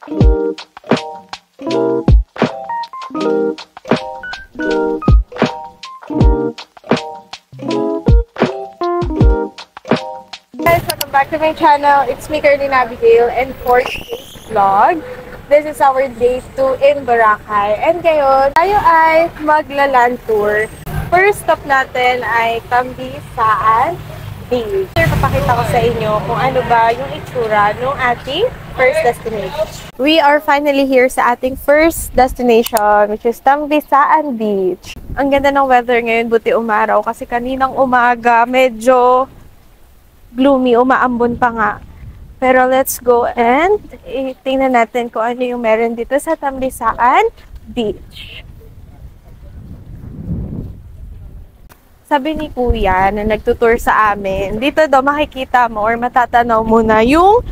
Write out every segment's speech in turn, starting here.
Guys, welcome back to my channel. It's me, Carly Abigail, and for today's vlog, this is our day 2 in Boracay. And ngayon, tayo ay magla-land tour. First stop natin ay Tambisaan Beach. Papakita ko sa inyo kung ano ba yung itsura ng ating first destination. We are finally here sa ating first destination, which is Tambisaan Beach. Ang ganda ng weather ngayon, buti umaraw kasi kaninang umaga medyo gloomy, umaambon pa nga. Pero let's go and tingnan natin kung ano yung meron dito sa Tambisaan Beach. Sabi ni Kuya na nagtutour sa amin, dito daw makikita mo or matatanaw mo na yung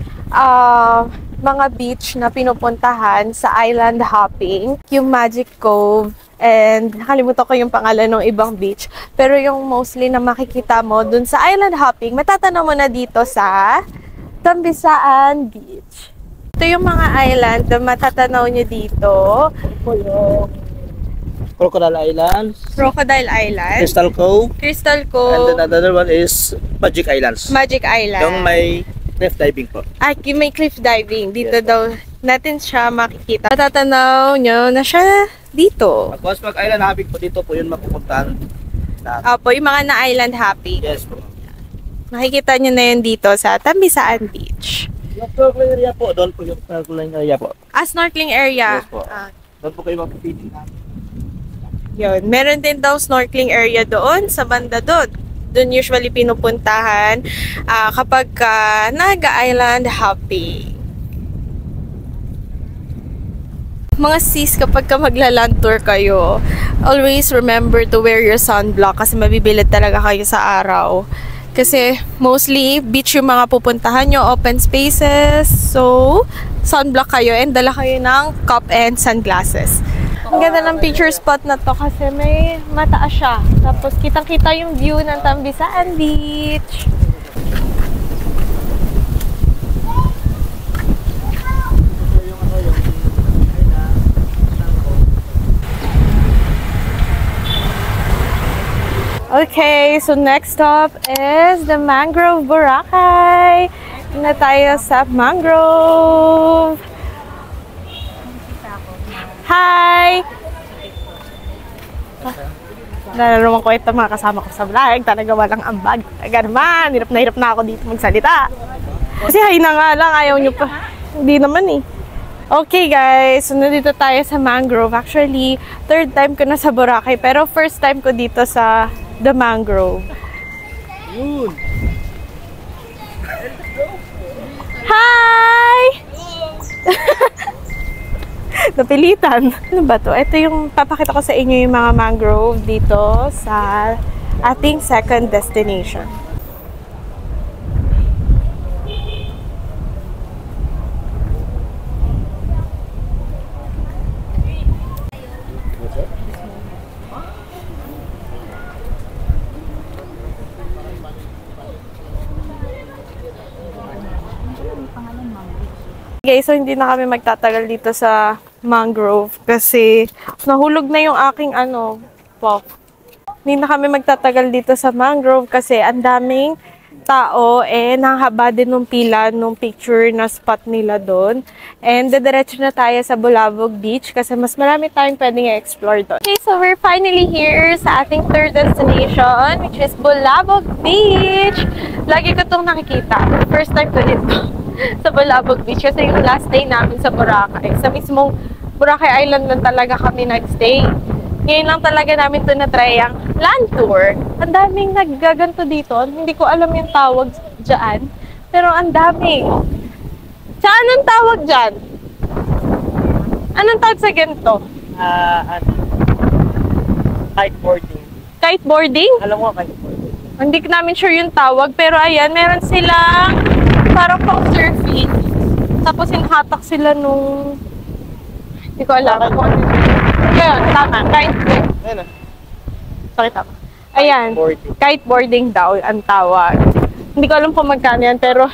mga beach na pinupuntahan sa island hopping, yung Magic Cove, and nakalimutan ko yung pangalan ng ibang beach. Pero yung mostly na makikita mo dun sa island hopping, matatanaw mo na dito sa Tambisaan Beach. Ito yung mga island na matatanaw nyo dito. Crocodile Island, Crocodile Island, Crystal Cove, Cove, and then another one is Magic Islands. Magic Island. Yung may cliff diving po. Yung may cliff diving. Dito daw natin siya makikita. Matatanaw nyo na siya dito. Tapos pag island hopping po dito po yun mapupuntahan. Opo, yung mga na-island hopping. Yes po. Makikita nyo na yun dito sa Tambisaan Beach. Yung snorkeling area po, doon po yung snorkeling area po. Snorkeling area. Yes po. Doon po kayo mapupitin. Yun. Meron din daw snorkeling area doon sa banda doon. Doon usually pinupuntahan kapag nag-island hopping. Mga sis, kapag magla-land tour kayo, always remember to wear your sunblock kasi mabibilad talaga kayo sa araw. Kasi mostly beach yung mga pupuntahan nyo, open spaces. So, sunblock kayo and dala kayo ng cup and sunglasses. Ang ganda ng picture spot na to kasi may mataas siya. Tapos kitang-kita yung view ng Tambisaan Beach. Okay, so next stop is the Mangrove Boracay. Na tayo sa Mangrove. Hi! Nararamang ko ito mga kasama ko sa vlog. Talaga walang ambag. Talaga naman, hirap na ako dito magsalita. Kasi hay na nga lang, ayaw nyo pa. Hindi naman eh. Okay guys, so nandito tayo sa Mangrove. Actually, third time ko na sa Boracay. Pero first time ko dito sa The Mangrove. Yun! Hi! Napilitan. Ano ba to? Ito yung papakita ko sa inyo yung mga mangrove dito sa ating second destination. Guys, so hindi na kami magtatagal dito sa Mangrove kasi nahulog na yung aking pop. Hindi na kami magtatagal dito sa Mangrove kasi ang daming tao nanghaba din ng pila nung picture na spot nila doon. And diretso na tayo sa Bulabog Beach kasi mas marami tayong pwedeng i-explore doon. Okay, so we're finally here sa ating third destination, which is Bulabog Beach. Lagi ko itong nakikita. First time ko dito sa Bulabog Beach kasi yung last day namin sa Boracay. Sa mismong Boracay Island lang talaga kami nag-stay. Ngayon lang talaga namin ito na-try ang land tour. Ang daming naggaganto dito. Hindi ko alam yung tawag dyan. Pero ang dami. Sa anong tawag dyan? Anong tawag sa ganito? Kiteboarding. Kiteboarding? Alam mo, kiteboarding. Hindi ko namin sure yung tawag. Pero ayan, meron silang parang pang surfing. Tapos hinahatak sila nung... Hindi ko alam. Ayun, tama. Kiteboarding. Sorry, tama. Ayan, kiteboarding daw ang tawag. Hindi ko alam kung magkano yan, pero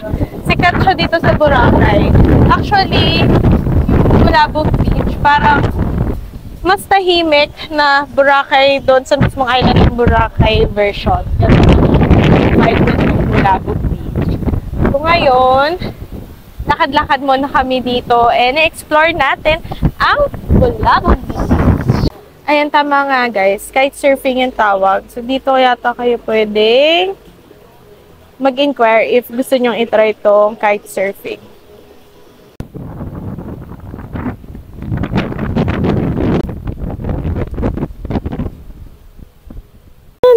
sikat siya dito sa Boracay. Actually, Bulabog Beach. Parang mas tahimik na Boracay doon sa mismong island ng Boracay version. Ganun vibe ng Bulabog Beach. So ngayon, lakad-lakad muna kami dito and explore natin ang Bulabog Beach. Ayan, tama nga guys. Kitesurfing yung tawag. So dito yata kayo pwedeng mag-inquire if gusto nyong itry itong kitesurfing.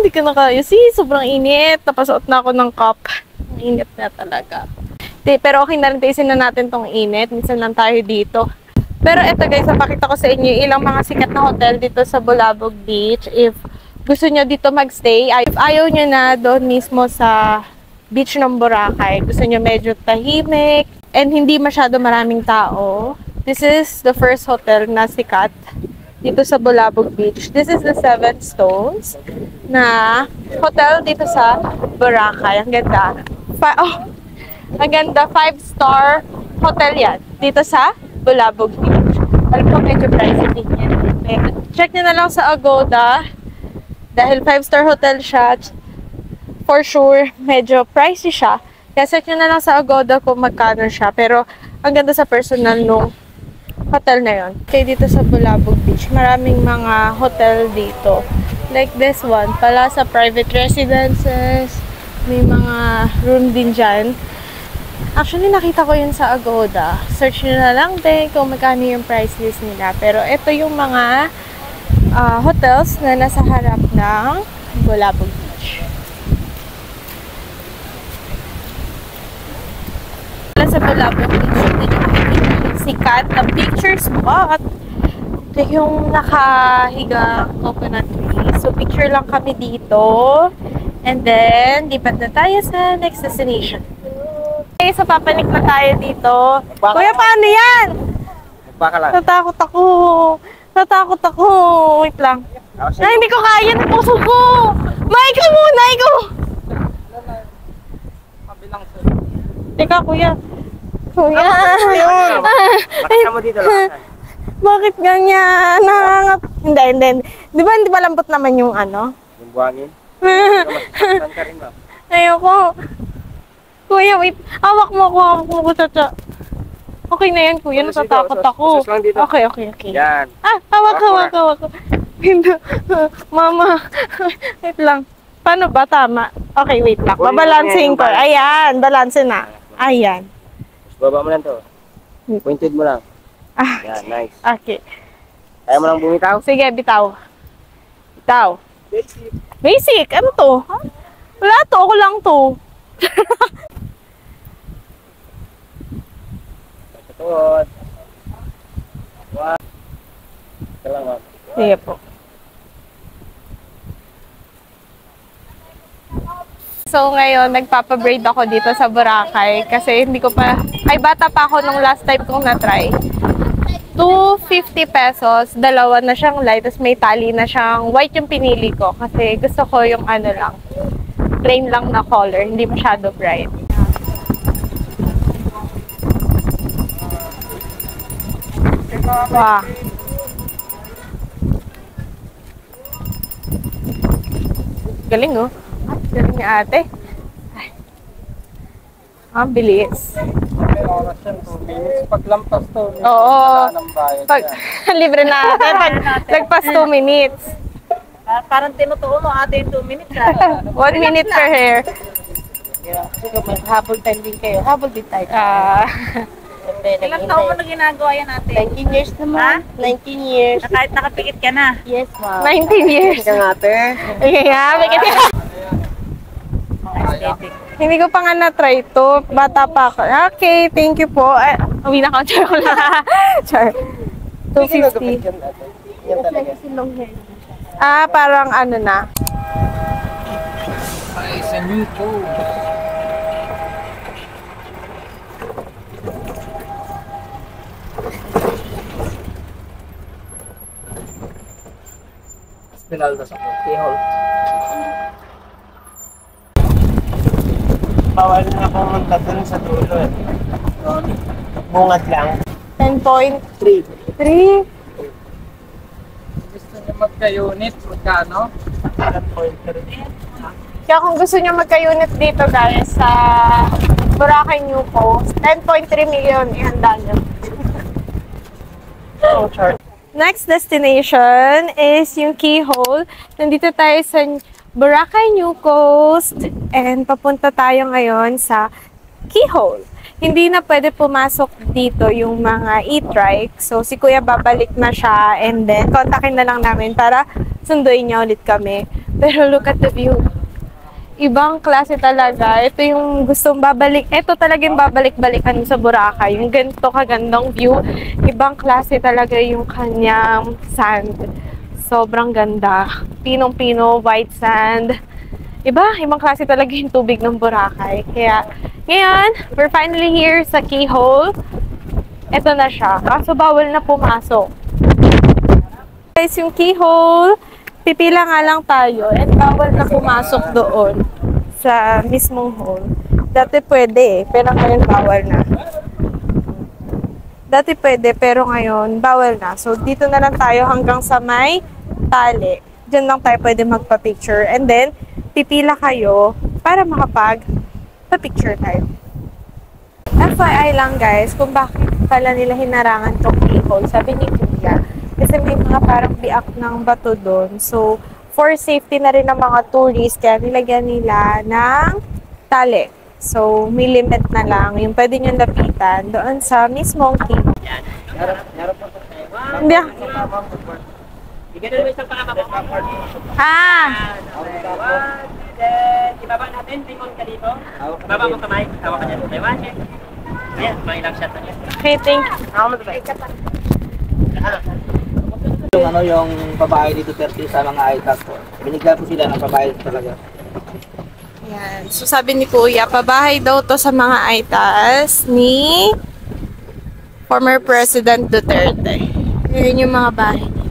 Hindi ka na kaya. Sobrang init. Napasuot na ako ng cup. Ang init na talaga. Pero okay na rin, taisin na natin tong init. Minsan lang tayo dito. Pero eto guys, napakita ko sa inyo ilang mga sikat na hotel dito sa Bulabog Beach. If gusto nyo dito magstay, if ayaw nyo na doon mismo sa beach ng Boracay, gusto nyo medyo tahimik and hindi masyado maraming tao, this is the first hotel na sikat dito sa Bulabog Beach. This is the Seven Stones na hotel dito sa Boracay. Ang ganda. Ang ganda. 5-star hotel yan dito sa Bulabog Beach. Alam ko medyo pricey din yan. Check nyo na lang sa Agoda. Dahil 5-star hotel siya, for sure, medyo pricey siya. Kaya check nyo na lang sa Agoda kung magkano siya. Pero ang ganda sa personal nung hotel na yon. Okay, dito sa Bulabog Beach, maraming mga hotel dito. Like this one, Palasa Private Residences. May mga room din dyan. Actually, nakita ko yun sa Agoda. Search nyo na lang din kung magkano yung price list nila. Pero ito yung mga hotels na nasa harap ng Bulabog Beach. Sa Bulabog Beach, sikat na picture spot. Ito yung nakahiga coconut tree. So, picture lang kami dito. And then, lipat na tayo sa next destination. Okay, so papanik na tayo dito. Kuya, paano yan? Baka lang. Natakot ako. Natakot ako. Wait lang. Ay, hindi ko kaya. Napuso ko. Ikaw muna, ikaw. Kabilang sir. Teka, kuya. Kuya. Bakit mo dito lang? Bakit ganyan? Hindi. Di ba hindi malambot naman yung ano? Yung buhangin? Masasaktan ka rin ba? Ayoko. Kuya, wait. Hawak mo ako, tata. Okay na yan, kuya. Natatakot ako. Okay. Yan. Hawak. Hindi. Mama. Wait lang. Paano ba? Tama. Okay, wait lang. Babalansin ko. Ayan, balansin na. Ayan. Baba mo lang to. Pointed mo lang. Yan, nice. Okay. Kaya mo lang bumitaw? Sige, bitaw. Basic. Basic? Ano to? Wala to. Ako lang to. Patuod. Wow. Salamat. Sige po. So ngayon, nagpapabraid ako dito sa Boracay kasi hindi ko pa, bata pa ako nung last time kong na-try. 250 pesos, dalawa na siyang light, tapos may tali na siyang white yung pinili ko kasi gusto ko yung ano lang, plain lang na color, hindi masyado bright. Wow. Galing oh. Galing ni ate. Ay. Ang bilis. May oras yan, 2 minutes. Paglampas to, Oo. bayad Libre na ate. Pag lagpas 2 minutes. Parang tinutuon mo ate yung 2 minutes. 1 minute per hair. Kasi kung may habol time din kayo, habol din tayo. Ilang taon mo na ginagawa yan ate? 19 years naman. 19 years. Na kahit nakapikit ka na. Yes, ma'am. 19 years. ate. Okay nga, Aesthetic. hindi ko pa nga na-try to. Bata pa ako. Okay, thank you po. Uwi na ako. Char ko lang. Char. 250. Yan talaga. Parang ano na. Ay, sa new phone. Pinalda sa keyhole. Bawal na pumunta dun sa dulo eh. Bungad lang. 10 10.3. Gusto niyo magka-unit, magkano? 7.3. Kaya kung gusto nyo magka-unit dito guys sa Boracay New Coast, 10.3 million ihanda nyo. Next destination is yung Keyhole. Nandito tayo sa Boracay New Coast and papunta tayo ngayon sa Keyhole. Hindi na pwede pumasok dito yung mga e-trike. So, si Kuya babalik na siya and then kontakin na lang namin para sunduin niya ulit kami. Pero look at the view. Ibang klase talaga. Ito yung gustong babalik. Ito talagang babalik-balikan sa Boracay. Yung ganito kagandang view. Ibang klase talaga yung kanyang sand. Sobrang ganda. Pinong-pino, white sand. Ibang klase talaga yung tubig ng Boracay. Kaya, ngayon, we're finally here sa Keyhole. Ito na siya. Kaso bawal na pumasok. Guys, yung Keyhole, pipila nga lang tayo and bawal na pumasok doon sa mismong hole. Dati pwede pero ngayon bawal na. Dati pwede pero ngayon bawal na. So dito na lang tayo hanggang sa may tali. Diyan lang tayo pwede magpa-picture and then pipila kayo para makapag-picture tayo. FYI lang guys, kung bakit pala nila hinarangan tong Keyhole, sabi ni Kuya, kasi may mga parang biak ng bato doon. So, for safety na rin ng mga tourists, kaya nilagyan nila ng tali. So, may limit na lang. Yung pwede nyo lapitan doon sa mismong Keyhole. Hindi. Ibaba natin, tingon ka dito. Ibaba mo kamay, tawa ka dyan. Taiwan, ayan, may ilang shot na yan. Okay, thank you. Yung babae dito 30 sa mga ITAS po. Binigyan po sila ng babae talaga. Yan. So, sabi ni Kuya, pabahay daw to sa mga ITAS ni former President Duterte. Yun yung mga bahay nila.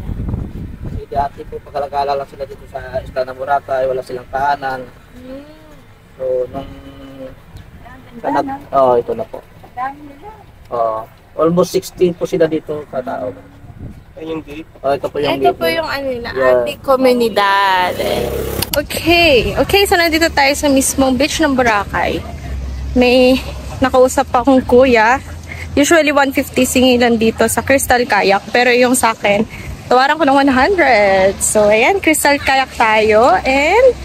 Kasi dati po pagkalagala lang sila dito sa isla ng Boracay, wala silang tahanan. So, nung... ito na po. Almost 16 po sila dito sa tao. Ito po yung Ito po yung ano nila, ating komunidad. Okay, so nandito tayo sa mismong beach ng Boracay. May nakausap akong kuya. Usually 150 singilan dito sa Crystal Kayak, pero yung sa akin, tawaran ko ng 100. So ayan, Crystal Kayak tayo and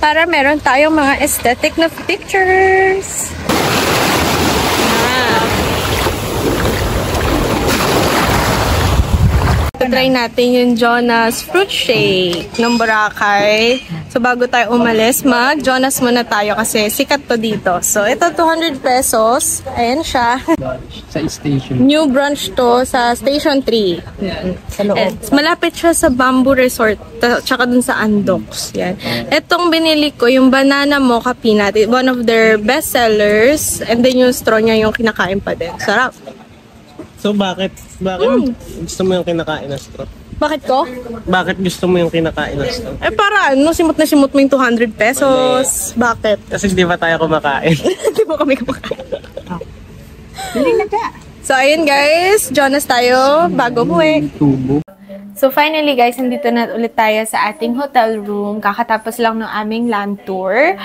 para meron tayong mga aesthetic na pictures. Try natin yung Jonas Fruit Shake ng Boracay. So, bago tayo umalis, mag-Jonas muna tayo kasi sikat to dito. So, ito 200 pesos. Ayan siya. Sa station. New branch to sa Station 3. Sa loob. Malapit siya sa Bamboo Resort, tsaka dun sa Andox. Yan. Itong binili ko, yung banana mocha peanut, one of their best sellers. And then yung straw niya yung kinakain pa din. Sarap. So bakit gusto mo yung kinakain na straw? Bakit ko? Bakit gusto mo yung kinakain na straw? Para simot na simot mo yung 200 pesos. Bakit? Kasi di ba tayo kumakain? Di ba kami kumakain? So, ayun guys. Jonas tayo bago umuwi. So, finally guys, nandito na ulit tayo sa ating hotel room. Kakatapos lang ng aming land tour.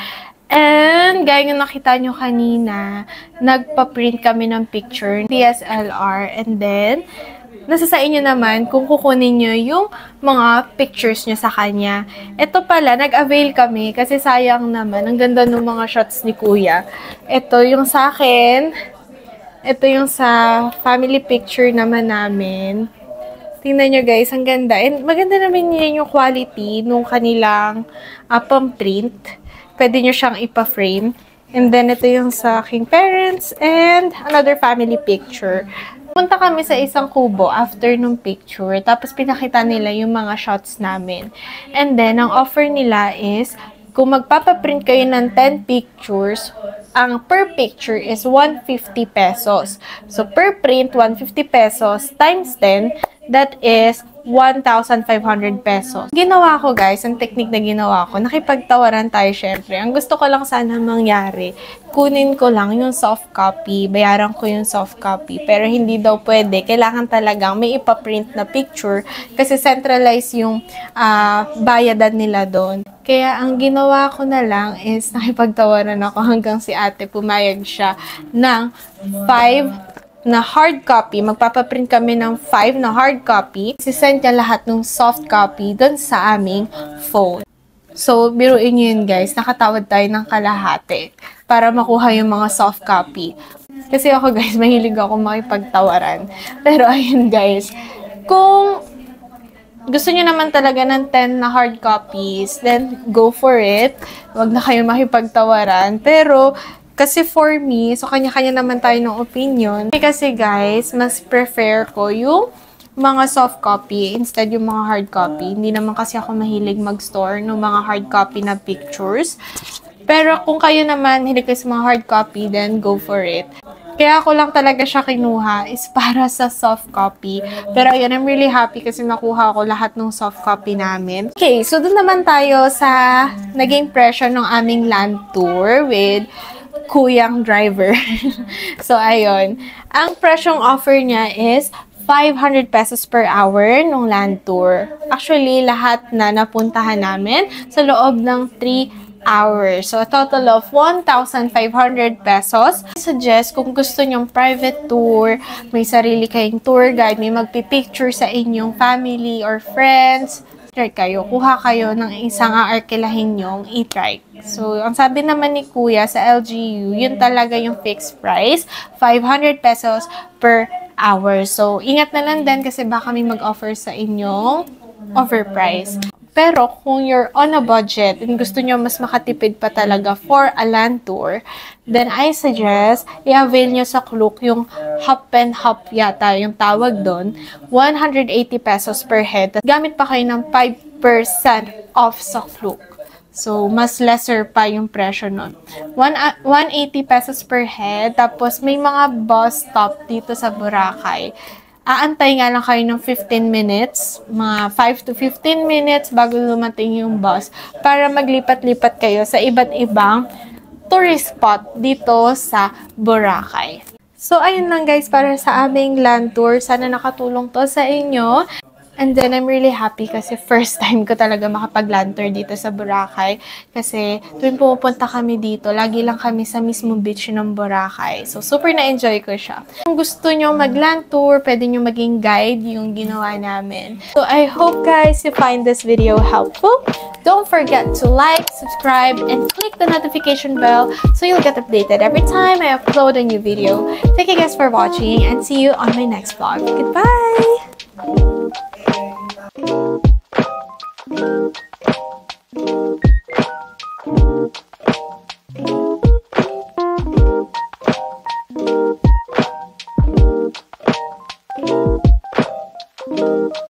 And, gaya nga nakita nyo kanina, nagpa-print kami ng picture, DSLR, and then, nasa sa inyo naman kung kukunin nyo yung mga pictures nyo sa kanya. Ito pala, nag-avail kami kasi sayang naman, ang ganda ng mga shots ni Kuya. Ito yung sa akin, ito yung sa family picture naman namin. Tingnan nyo guys, ang ganda. And maganda naman yun yung quality nung kanilang pang-print. Pwede nyo siyang ipa-frame. And then, ito yung sa aking parents and another family picture. Punta kami sa isang kubo after nung picture. Tapos, pinakita nila yung mga shots namin. And then, ang offer nila is, kung magpapaprint kayo ng 10 pictures, ang per picture is 150 pesos. So, per print, 150 pesos times 10, that is 1,500 pesos. Ginawa ko guys, ang technique na ginawa ko, nakipagtawaran tayo syempre. Ang gusto ko lang sana mangyari, kunin ko lang yung soft copy, bayaran ko yung soft copy, pero hindi daw pwede. Kailangan talagang may ipaprint na picture kasi centralize yung bayadan nila doon. Kaya ang ginawa ko na lang is nakipagtawaran ako hanggang si ate pumayag siya ng 5 na hard copy. Magpapaprint kami ng 5 na hard copy. Sisend niya lahat ng soft copy doon sa aming phone. So, biruin nyo yun guys. Nakatawad tayo ng kalahati para makuha yung mga soft copy. Kasi ako guys, mahilig ako makipagtawaran. Pero ayun guys, kung gusto nyo naman talaga ng 10 na hard copies, then go for it. Huwag na kayo makipagtawaran. Pero, kasi for me, so kanya-kanya naman tayo ng opinion. Kasi guys, mas prefer ko yung mga soft copy instead yung mga hard copy. Hindi naman kasi ako mahilig mag-store ng mga hard copy na pictures. Pero kung kayo naman hilig kayo sa mga hard copy, then go for it. Kaya ako lang talaga siya kinuha is para sa soft copy. Pero ayun, I'm really happy kasi nakuha ko lahat ng soft copy namin. Okay, so dun naman tayo sa naging impression ng aming land tour with Kuyang driver. So, ayun. Ang presyong offer niya is 500 pesos per hour nung land tour. Actually, lahat na napuntahan namin sa loob ng 3 hours. So, a total of 1,500 pesos. I suggest kung gusto nyong private tour, may sarili kayong tour guide, may magpipicture sa inyong family or friends, try kayo, kuha kayo ng isang aarkilahin nyong e-trike. So, ang sabi naman ni Kuya sa LGU, yun talaga yung fixed price, 500 pesos per hour. So, ingat na lang din kasi baka may mag-offer sa inyong overprice. Pero kung you're on a budget and gusto nyo mas makatipid pa talaga for a land tour, then I suggest i-avail nyo sa Klook yung hop and hop yata yung tawag doon, 180 pesos per head. Gamit pa kayo ng 5% off sa Klook. So, mas lesser pa yung presyo nun. 180 pesos per head. Tapos, may mga bus stop dito sa Boracay. Aantay nga lang kayo ng 15 minutes, mga 5 to 15 minutes bago dumating yung bus para maglipat-lipat kayo sa iba't ibang tourist spot dito sa Boracay. So, ayun lang guys para sa aming land tour. Sana nakatulong to sa inyo. And then, I'm really happy kasi first time ko talaga makapag-land tour dito sa Boracay. Kasi tuwing pumupunta kami dito, lagi lang kami sa mismong beach ng Boracay. So, super na-enjoy ko siya. Kung gusto nyo mag-land tour, pwede nyo maging guide yung ginawa namin. So, I hope guys you find this video helpful. Don't forget to like, subscribe, and click the notification bell so you'll get updated every time I upload a new video. Thank you guys for watching and see you on my next vlog. Goodbye!